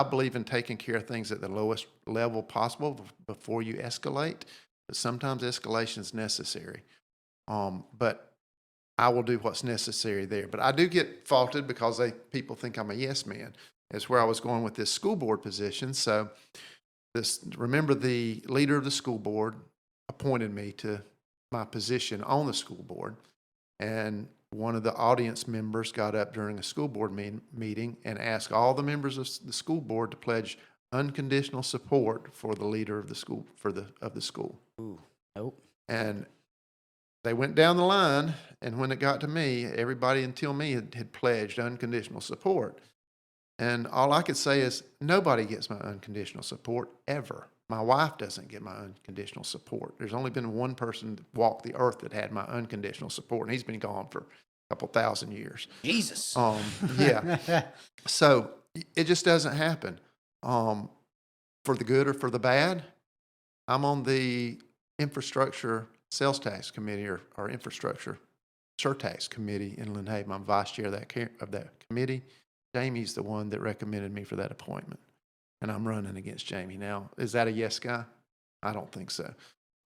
I believe in taking care of things at the lowest level possible before you escalate, but sometimes escalation is necessary. But I will do what's necessary there. But I do get faulted because people think I'm a yes man. That's where I was going with this school board position. So remember, the leader of the school board appointed me to my position on the school board. And one of the audience members got up during a school board meeting and asked all the members of the school board to pledge unconditional support for the leader of the school, of the school. Ooh, nope. And they went down the line, and when it got to me, everybody until me had pledged unconditional support. And all I could say is, nobody gets my unconditional support ever. My wife doesn't get my unconditional support. There's only been one person that walked the earth that had my unconditional support, and he's been gone for a couple thousand years. Jesus. Yeah. So it just doesn't happen. For the good or for the bad, I'm on the infrastructure sales tax committee or infrastructure surtax committee in Lynn Haven. I'm vice chair of that committee. Jamie's the one that recommended me for that appointment, and I'm running against Jamie. Now, is that a yes guy? I don't think so.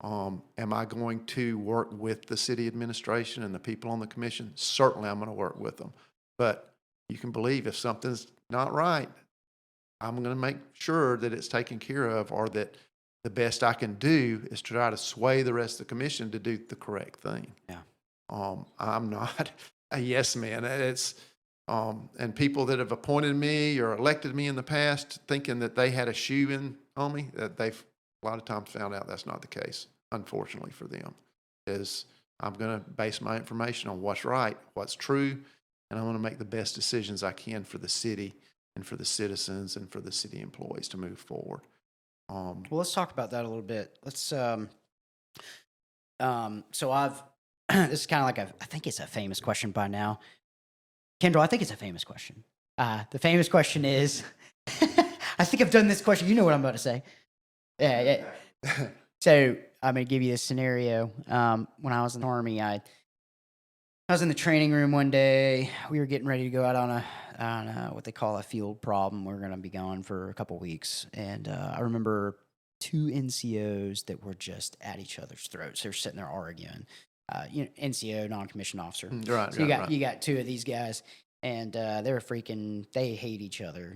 Am I going to work with the city administration and the people on the commission? Certainly I'm going to work with them. But you can believe if something's not right, I'm going to make sure that it's taken care of, or that the best I can do is try to sway the rest of the commission to do the correct thing. Yeah. I'm not a yes man. And people that have appointed me or elected me in the past thinking that they had a shoe in on me, that they've a lot of times found out that's not the case, unfortunately for them. Is I'm going to base my information on what's right, what's true, and I'm going to make the best decisions I can for the city and for the citizens and for the city employees to move forward. Well, let's talk about that a little bit. Let's, so I've, this is kind of like I think it's a famous question by now. Kendall, I think it's a famous question. The famous question is, I think I've done this question. You know what I'm about to say. Yeah. So I'm going to give you this scenario. When I was in the Army, I was in the training room one day. We were getting ready to go out on what they call a field problem. We are going to be gone for a couple weeks. And I remember 2 NCOs that were just at each other's throats. They're sitting there arguing. NCO, non-commissioned officer. Right. So you got 2 of these guys, and they hate each other.